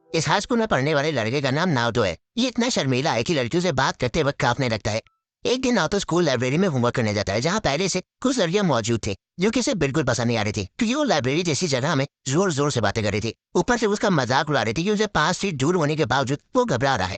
इस high school में पढ़ने वाले लड़के का नाम नाओटो है। ये इतना शर्मीला है कि लड़कियों से बात करते वक्त कांपने लगता है। एक दिन नाओटो स्कूल लाइब्रेरी में होमवर्क करने जाता है, जहाँ पहले से कुछ लड़कियां मौजूद थे जो कि उसे बिल्कुल पसंद नहीं आ रही थी, क्योंकि वो लाइब्रेरी जैसी जगह में जोर जोर से बातें कर रही थी। ऊपर से उसका मजाक उड़ा रही थी कि उसे 5 फीट दूर होने के बावजूद वो घबरा रहा है।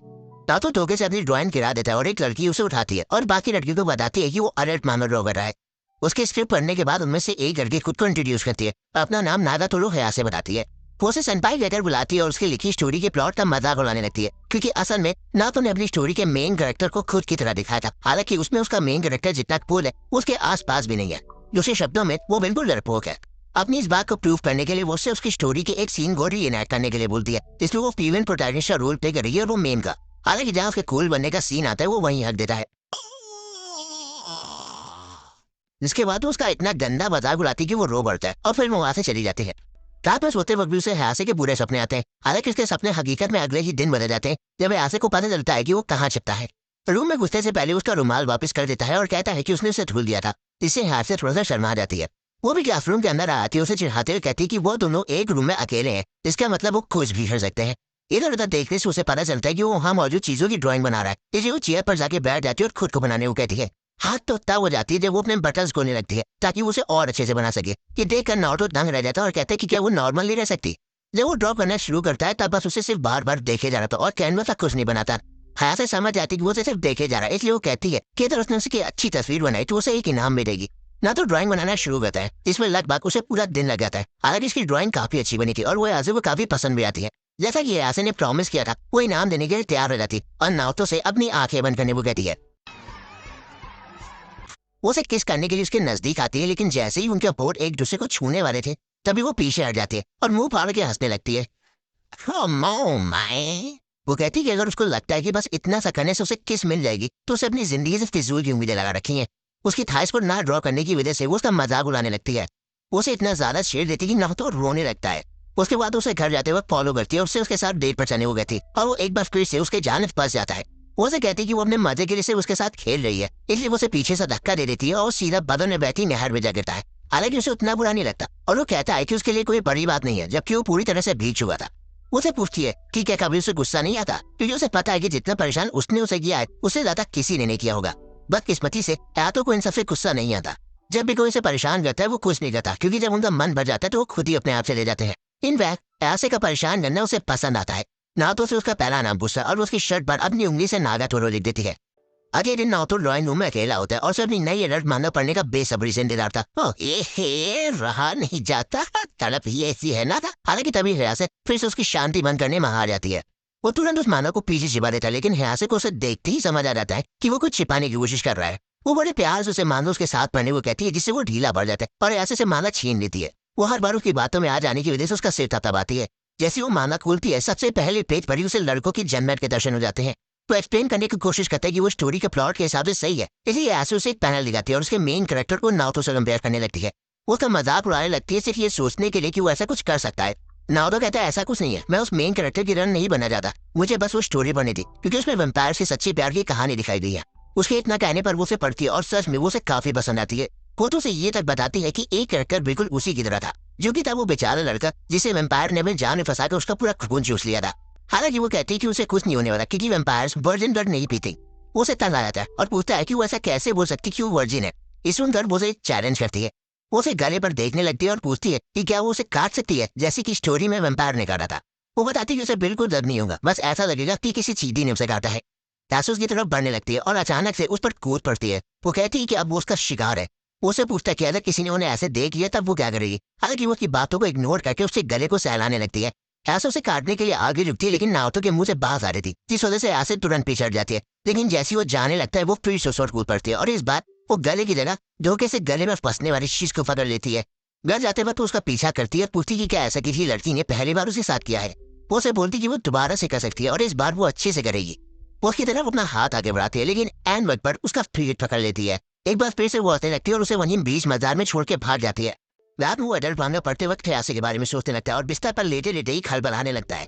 नाओटो धोखे से अपनी ड्राइंग गिरा देता है और एक लड़की उसे उठाती है और बाकी लड़कियों को बताती है कि वो अलर्ट मामला ड्रॉ कर रहा है। उसके स्क्रिप्ट पढ़ने के बाद उनमें से एक लड़की खुद को इंट्रोड्यूस करती है, अपना नाम नागातोरो हयासे बताती है। वो उसे सेंपाई कहकर बुलाती है और उसकी लिखी स्टोरी के प्लॉट का मजाक उड़ाने लगती है, क्योंकि असल में नातो ने अपनी स्टोरी के मेन कैरेक्टर को खुद की तरह दिखाया था। हालांकि उसमें उसका मेन कैरेक्टर जितना कूल है उसके आसपास भी नहीं है। दूसरे शब्दों में वो बिल्कुल डरपोक है। अपनी इस बात को प्रूव करने के लिए वो उससे उसकी स्टोरी के एक सीन को रीएनैक्ट करने के लिए बोलती है, जिसमें वो फीमेल प्रोटैगनिस्ट का रोल प्ले कर रही है और वो मेन का। हालांकि जहाँ उसके कूल बनने का सीन आता है वो वहीं हक देता है। जिसके बाद वो उसका इतना गंदा मजाक उड़ाती है कि वो रो पड़ता है और फिर वो वहां से चली जाती है। रात में सोते वक्त भी उसे हयासे के बुरे सपने आते हैं। हालांकि उसके सपने हकीकत में अगले ही दिन बदल जाते हैं, जब हयासे को पता चलता है कि वो कहाँ छिपता है। रूम में घुसने से पहले उसका रुमाल वापस कर देता है और कहता है कि उसने उसे धुल दिया था, जिससे हयासे थोड़ा सा शर्मा जाती है। वो भी क्लासरूम के अंदर आती है, उसे चिढ़ाते हुए कहती है कि वो दोनों एक रूम में अकेले हैं, जिसका मतलब वो कुछ भी कर सकते हैं। इधर उधर देखने से उसे पता चलता है कि वो वहाँ मौजूद चीजों की ड्राइंग बना रहा है, इसलिए वो चेयर पर जाके बैठ जाती है और खुद को बनाने को कहती है। हाथ तो तब हो जाती है जब वो अपने बटन्स खोलने लगती है, ताकि वो उसे और अच्छे से बना सके। ये देखकर नारुतो दंग रह जाता है और कहता है कि क्या वो नॉर्मल नहीं रह सकती। जब वो ड्रॉ करना शुरू करता है तब बस उसे सिर्फ बार बार देखे जा रहा था और कैनवस तक कुछ नहीं बनाता। हयासे समझ आती कि वो उसे सिर्फ देखे जा रहा है, इसलिए वो कहती है कि अगर उसने उसकी अच्छी तस्वीर बनाई तो उसे एक इनाम मिलेगी। ना तो ड्राइंग बनाना शुरू करता है, इसमें लगभग उसे पूरा दिन लग जाता है। हालांकि इसकी ड्राइंग काफी अच्छी बनी थी और वो हयासे को काफी पसंद भी आती है। जैसा कि हयासे ने प्रॉमिस किया था, वो इनाम देने के लिए तैयार हो जाती और नारुतो से अपनी आंखें बंद करने को कहती है। वो उसे किस करने के लिए उसके नजदीक आती है, लेकिन जैसे ही उनके होंठ एक दूसरे को छूने वाले थे तभी वो पीछे हट जाती है और मुंह फाड़ के हंसने लगती है। वो कहती है कि अगर उसको लगता है कि बस इतना सा करने से उसे किस मिल जाएगी तो उसे अपनी जिंदगी से फिजूल की उम्मीदें लगा रखी हैं। उसकी थाइस पर ना ड्रॉ करने की वजह से वो उसका मजाक उड़ाने लगती है। वो उसे इतना ज्यादा शेर देती कि ना तो रोने लगता है। उसके बाद उसे घर जाते वक्त फॉलो करती है और उसके साथ डेट पर चलने को कहती है और वो एक बार फिर से उसके जान फंस जाता है। वो उसे कहती है कि वो अपने मजे के लिए सिर्फ उसके साथ खेल रही है, इसलिए वो उसे पीछे से धक्का दे देती है और सीधा बदन में बैठी नहर में जा गिरता है। हालांकि उसे उतना बुरा नहीं लगता और वो कहता है कि उसके लिए कोई बड़ी बात नहीं है, जबकि वो पूरी तरह से भीग चुका था। वो उसे पूछती है कि क्या कभी उसे गुस्सा नहीं आता, क्योंकि उसे पता है कि जितना परेशान उसने उसे किया है उससे ज्यादा किसी ने नहीं किया होगा। बदकिस्मती से यातो को इन सबसे गुस्सा नहीं आता। जब भी कोई उसे परेशान करता है वो कुछ नहीं करता, क्योंकि जब उनका मन भर जाता है तो वो खुद ही अपने आप चले जाते हैं। इनफैक्ट ऐसे का परेशान करना उसे पसंद आता है। नातो से उसका पहला नाम पूछता और उसकी शर्ट पर अपनी उंगली से नागातोरो लिख देती है। अगले दिन नातो ड्राइंग रूम में अकेला होता है और उसे अपनी नई अलर्ट मानना पड़ने का बेसब्री से इंतजार था। रहा नहीं जाता, तड़प ही ऐसी है ना था। हालांकि तभी हयासे फिर से उसकी शांति भंग करने में हार जाती है। वो तुरंत उस मानव को पीछे छिपा देता है, लेकिन हयासे को उसे देखते ही समझ आ जाता है कि वो कुछ छिपाने की कोशिश कर रहा है। वो बड़े प्यार से उसे मानव उसके साथ पढ़ने को कहती है, जिससे वो ढीला पड़ जाता है और हयासे से माला छीन लेती है। वो हर बार उसकी बातों में आ जाने की वजह से उसका सिर थपथपाती है। जैसे वो माला खोलती है, सबसे पहले पेज पर ही उसे लड़कों की जन्नत के दर्शन हो जाते हैं। तो एक्सप्लेन करने की कोशिश करता है कि वो स्टोरी के प्लॉट के हिसाब से सही है, इसलिए ऐसे उसे एक पैनल दिखाती है और उसके मेन कैरेक्टर को नारुतो से कंपेयर करने लगती है। वो उसका मजाक उड़ाने लगती है सिर्फ ये सोचने के लिए कि वो ऐसा कुछ कर सकता है। नारुतो कहता है ऐसा कुछ नहीं है, मैं उस मेन कैरेक्टर की रन नहीं बना जाता, मुझे बस वो स्टोरी पढ़नी थी, क्योंकि उसमें वैम्पायर्स की सच्ची प्यार की कहानी दिखाई गई है। उसके इतना कहने पर वो उसे पढ़ती है और सच में वो उसे काफी पसंद आती है। वो तो उसे ये तक बताती है कि एक कैरेक्टर बिल्कुल उसी की तरह था, जो कि था वो बेचारा लड़का जिसे वैम्पायर ने अपनी जान में फंसा कर उसका पूरा खून चूस लिया था। हालांकि वो कहती है कि उसे कुछ नहीं होने वाला, क्योंकि वैम्पायर्स वर्जिन ब्लड नहीं पीते। वो उसे तंग आ जाता है और पूछता है कि वो ऐसा कैसे बोल सकती कि वो वर्जिन है। इस सुनकर वो उसे चैलेंज करती है। वो उसे गले पर देखने लगती है और पूछती है कि क्या वो उसे काट सकती है, जैसे कि स्टोरी में वैम्पायर ने काटा था। वो बताती है कि उसे बिल्कुल दर्द नहीं होगा, बस ऐसा लगेगा कि किसी चींटी ने उसे काटा है। तासुस की तरफ बढ़ने लगती है और अचानक से उस पर कूद पड़ती है। वो कहती है कि अब वो उसका शिकार है। वो उसे पूछता है कि अगर किसी ने उन्हें ऐसे देख लिया तब वो क्या करेगी। हालांकि वो उसकी बातों को इग्नोर करके उसके गले को सहलाने लगती है। ऐसे उसे काटने के लिए आगे झुकती है, लेकिन नारुतो के मुंह से बात आ रही थी, जिस वजह से ऐसे तुरंत पीछे हट जाती है। लेकिन जैसी वो जाने लगता है वो फिर से उस ओर कूद पड़ती है और इस बार वो गले की जगह धोखे से गले में फंसने वाली चीज को पकड़ लेती है। घर जाते वक्त वो उसका पीछा करती है और पूछती कि क्या ऐसा किसी लड़की ने पहली बार उसके साथ किया है। वो उसे बोलती कि वो दोबारा से कर सकती है और इस बार वो अच्छे से करेगी। वो उसकी तरफ अपना हाथ आगे बढ़ाती है, लेकिन एन वक्त पर उसका पीठ पकड़ लेती है। एक बार फिर से वो हंसने लगती है और उसे वहीं बीच मजार में छोड़ के भाग जाती है। रात में वो एडल्ट फॉर्म में पढ़ते वक्त हयासे के बारे में सोचने लगता है और बिस्तर पर लेटे लेटे ही खलबलाने लगता है।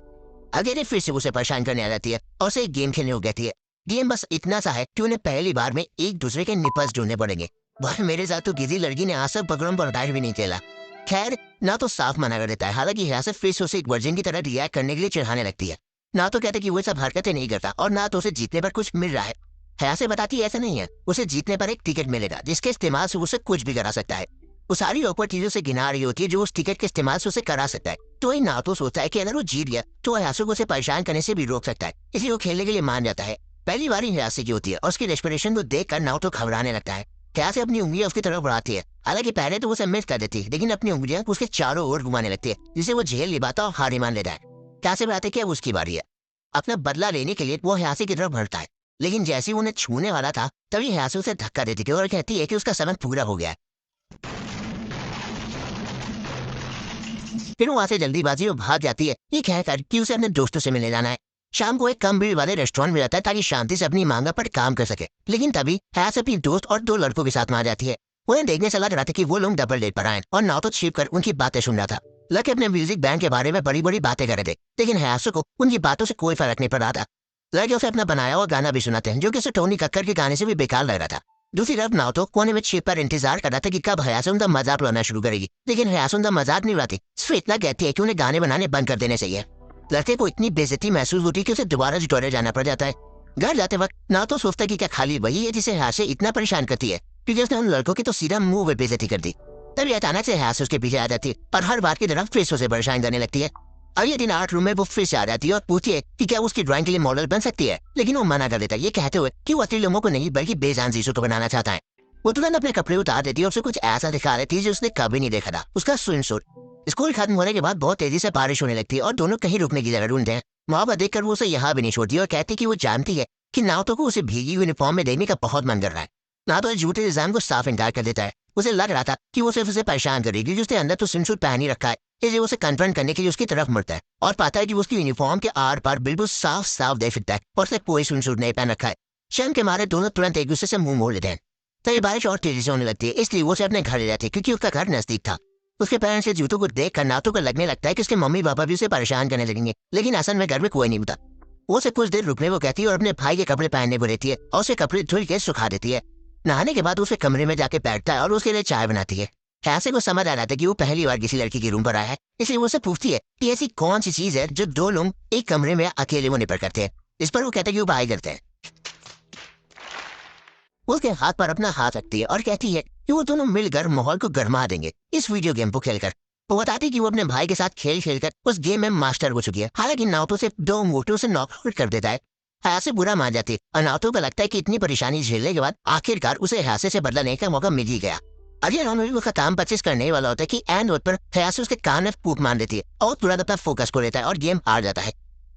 अगले दिन फिर से उसे परेशान करने आ जाती है और उसे एक गेम खेलने को कहती है। गेम बस इतना सा है कि उन्हें पहली बार में एक दूसरे के निपल्स ढूंढने पड़ेंगे। वह मेरे साथ तो किसी लड़की ने आज तक पकड़म पर भी नहीं खेला। खैर ना तो साफ मना कर देता है, हालांकि हयासित फिर से उसे एक वर्जिन की तरह रिएक्ट करने के लिए चिढ़ाने लगती है। ना तो कहते कि वो सब हरकतें नहीं करता और ना तो उसे जीतने पर कुछ मिल रहा है। हयासित बताती है ऐसा नहीं है, उसे जीतने पर एक टिकट मिलेगा जिसके इस्तेमाल से उसे कुछ भी करा सकता है। वो सारी ऑकवर्ड चीजों से गिना रही होती है जो उस टिकट के इस्तेमाल से उसे करा सकता है। तो ये ना तो सोचता है कि अगर वो जीत गया तो हयासु को उसे परेशान करने से भी रोक सकता है, इसलिए वो खेलने के लिए मान जाता है। पहली बार ही हयासी की होती है और उसकी डेस्परेशन को देखकर नाओटो घबराने लगता है। हयासी अपनी उंगलियां उसकी तरफ बढ़ाती है, हालांकि पहले तो वो सबमिट कर देती है लेकिन अपनी उंगलियां उसके चारों ओर घुमाने लगती है जिसे वो झेल निभाता और हार मान लेता है। हयासी बताते कि अब उसकी बारी है। अपना बदला लेने के लिए वो हयासी की तरफ बढ़ता है, लेकिन जैसे ही उन्हें छूने वाला था तभी हयासी उसे धक्का देती है और कहती है कि उसका समय पूरा हो गया है। फिर वहां से जल्दीबाजी में भाग जाती है, ये कहकर कि उसे अपने दोस्तों से मिलने जाना है। शाम को एक कम भीड़ वाले रेस्टोरेंट में जाता है ताकि शांति से अपनी मांगा पर काम कर सके, लेकिन तभी हयास अपनी दोस्त और 2 लड़कों के साथ वहां जाती है। उन्हें देखने से लग रहा था कि वो लोग डबल डेट पर आए और नाओटो छिप कर उनकी बातें सुन रहा था। लड़के अपने म्यूजिक बैंड के बारे में बड़ी बड़ी बातें कर रहे थे, लेकिन हयासु को उनकी बातों से कोई फर्क नहीं पड़ रहा था। लड़के उसे अपना बनाया हुआ गाना भी सुनाते हैं जो कि उसे टोनी कक्कर के गाने से भी बेकार लग रहा था। दूसरी तरफ नाओटो कोने में छिप कर इंतजार कर रहा था कि कब हयासु उनका मजाक उड़ाना शुरू करेगी, लेकिन हयासु उनका मजाक नहीं उड़ाती, सिर्फ इतना कहती है कि उन्हें गाने बनाने बंद कर देने चाहिए। लड़के को इतनी बेइज्जती महसूस होती है कि उसे दोबारा ट्यूटोरियल जाना पड़ जाता है। घर जाते वक्त नाओटो सोचता है कि क्या खाली वही है जिसे हयासु इतना परेशान करती है, क्योंकि उसने उन लड़कों की तो सीधा मुंह में बेइज्जती कर दी। तभी अचानक से हयासु उसके पीछे आ जाती है और हर बात की तरफ फिर से उसे परेशान करने लगती है। अगले दिन आर्ट रूम में वो फिर से आ जाती है और पूछती है कि क्या उसकी ड्राइंग के लिए मॉडल बन सकती है, लेकिन वो मना कर देता है, ये कहते हुए कि वो असली लोगों को नहीं बल्कि बेजान चीजों को बनाना चाहता है। वो तुरंत अपने कपड़े उतार देती है और उसे कुछ ऐसा दिखा देती है जो उसने कभी नहीं देखा था, उसका स्विम सूट। स्कूल खत्म होने के बाद बहुत तेजी से बारिश होने लगती है और दोनों कहीं रुकने की जगह ढूंढते हैं। मोहब्बत देखकर वो उसे यहाँ भी नहीं छोड़ती और कहती कि वो जानती है कि नाओटो को उसे भीगी यूनिफॉर्म में देखने का बहुत मन कर रहा है। नाओटो झूठे इल्जाम को साफ इनकार कर देता है। उसे लग रहा था कि वो सिर्फ उसे परेशान करेगी क्योंकि उसने अंदर तो स्विम सूट पहन ही रखा है, इसलिए उसे कन्फ्रंट करने के लिए उसकी तरफ मुड़ता है और पाता है कि उसकी यूनिफॉर्म के आर पार बिल्कुल साफ साफ देख सकता है और उसने कोई स्विम सूट नहीं पहन रखा है। शर्म के मारे दोनों तुरंत एक दूसरे से मुंह मोड़ लेते हैं। तभी बारिश और तेजी से होने लगती है, इसलिए वो उसे अपने घर ले जाती है क्योंकि उसका घर नजदीक था। उसके पेरेंट्स के जूतों को देखकर नाओटो को लगने लगता है कि उसके मम्मी पापा भी उसे परेशान करने लगेंगे, लेकिन असल में घर में कोई नहीं होता। वो उसे कुछ देर रुकने को कहती है और अपने भाई के कपड़े पहनने को देती है और उसे कपड़े धुल के सुखा देती है। नहाने के बाद उसे कमरे में जाके बैठता है और उसके लिए चाय बनाती है। ऐसे को समझ आ रहा था कि वो पहली बार किसी लड़की के रूम पर आया है, इसलिए वो उसे पूछती है कि ऐसी कौन सी चीज है जो 2 लोग एक कमरे में अकेले वो निपट करते हैं। इस पर वो कहते हैं कि वो बाई करते हैं। वो उसके हाथ पर अपना हाथ रखती है और कहती है कि वो दोनों मिलकर माहौल को गर्मा देंगे इस वीडियो गेम को खेलकर। वो बताती कि वो अपने भाई के साथ खेल खेलकर उस गेम में मास्टर हो चुकी है, हालांकि नाओटो से 2 मोटों से नॉकआउट कर देता है। हयासे बुरा मान जाती है और नाओटो को लगता है कि इतनी परेशानी झेलने के बाद आखिरकार उसे हयासे से बदला लेने का मौका मिल ही गया। अगले राउंड में उसका काम 25 करने वाला होता है कि एंड नोट पर हयासे उसके कान में फूंक मार देती है और तुरंत अपना फोकस खो लेता है और गेम हार जाता है।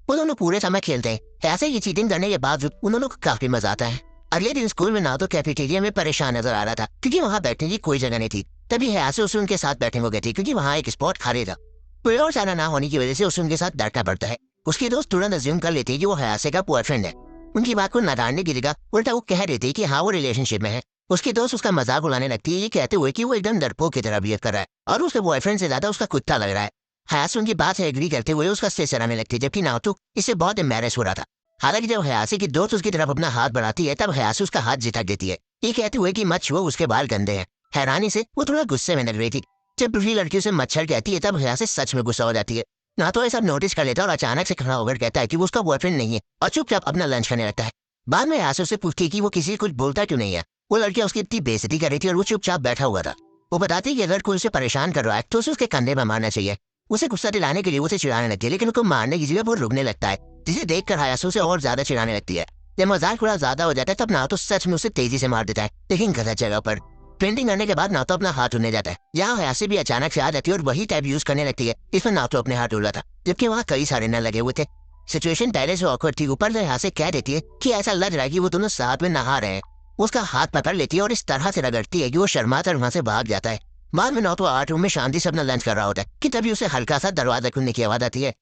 वो दोनों पूरे समय खेलते हैं। हयासे की चीटिंग करने के बावजूद उन दोनों को काफी मजा आता है। अगले दिन स्कूल में नाओटो कैफेटेरिया में परेशान नजर आ रहा था क्योंकि वहाँ बैठने की कोई जगह नहीं थी। तभी हयासे उसे उनके साथ बैठने को गई थी क्योंकि वहाँ एक स्पॉट खाली था। कोई और जाना ना होने की वजह से उसे उनके साथ डरना पड़ता है। उसके दोस्त तुरंत अज्यूम कर लेते हैं कि वो हयासे का बॉयफ्रेंड है। उनकी बात को नकारने की जगह उल्टा वो कह देते हैं कि हाँ वो रिलेशनशिप में है। उसकी दोस्त उसका मजाक उड़ाने लगती है, ये कहते हुए कि वो एकदम डरपोक की तरह बिहेव कर रहा है और उसके बॉयफ्रेंड से ज्यादा उसका कुत्ता लग रहा है। हयासे उनकी बात से एग्री करते हुए उसका सिर चढ़ाने लगती है, जबकि नाओटो इससे बहुत एम्बैरेस हो रहा था। हालांकि जब हयासे की दोस्त उसकी तरफ अपना हाथ बढ़ाती है तब हयासे उसका हाथ झिटक देती है, ये कहते हुए कि मत छुओ उसके बाल गंदे हैं। हैरानी से वो थोड़ा गुस्से में लग रही थी। जब दूसरी लड़की से मच्छर कहती है तब हयासे सच में गुस्सा हो जाती है। नाओटो ये सब नोटिस कर लेता है और अचानक से खड़ा होकर कहता है कि वो उसका बॉयफ्रेंड नहीं है और चुपचाप अपना लंच करने लगता है। बाद में हयासे उससे पूछती है कि वो किसी कुछ बोलता क्यों नहीं है। वो लड़कियां उसकी इतनी बेइज्जती कर रही थी और वो चुपचाप बैठा हुआ था। वो बताती है कि अगर कोई उसे परेशान कर रहा है तो उसे उसके कंधे में मारना चाहिए। उसे गुस्सा दिलाने के लिए उसे चिढ़ाने लगती है, लेकिन उसको मारने की जगह वो रुकने लगता है, जिसे देखकर हयासे उसे और ज्यादा चिढ़ाने लगती है। जब मजाक थोड़ा ज्यादा हो जाता है तब नाओटो सच में उसे तेजी से मार देता है, लेकिन गलत जगह पर। पेंटिंग करने के बाद नाओटो अपना हाथ उड़ने जाता है, यहाँ हयासे भी अचानक से आ जाती है और वही टाइप यूज करने लगती है इसमें नाओटो अपने हाथ उड़ा था, जबकि वहाँ कई सारे न लगे हुए थे। सिचुएशन पहले से ऑकवर्ड थी, ऊपर से हयासे कह देती है कि ऐसा लग रहा है कि वो दोनों साथ में नहा रहे हैं। उसका हाथ पकड़ लेती है और इस तरह से रगड़ती है कि वो शर्माकर वहां से भाग जाता है। बाद में नाओटो आर्ट रूम में शांति से अपना लंच कर रहा होता है कि तभी उसे हल्का सा दरवाजा खुलने की आवाज आती है।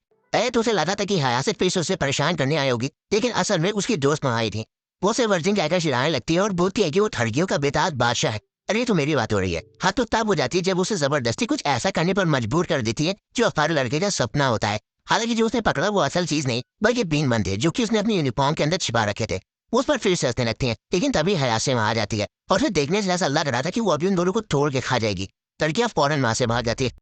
तो उसे लगा था कि हयासे फिर से उसे परेशान करने आई होगी, लेकिन असल में उसकी दोस्त वहां आई थी। वो उसे वर्जिन कहकर चिढ़ाने लगती है और बोलती है कि वो ठगियों का बेताज बादशाह है। अरे तो मेरी बात हो रही है। हाँ तो तब हो जाती है जब उसे जबरदस्ती कुछ ऐसा करने पर मजबूर कर देती है जो हर लड़के का सपना होता है। हालांकि जो उसने पकड़ा वो असल चीज नहीं बल्कि बीन बंद थे जो कि उसने अपनी यूनिफॉर्म के अंदर छिपा रखे थे। उस पर फिर से हंसने लगती हैं, लेकिन तभी हयासे वहां आ जाती है और फिर देखने से ऐसा लग रहा था कि वो अभी उन दोनों को तोड़ के खा जाएगी। लड़कियां फौरन वहां से भाग जाती है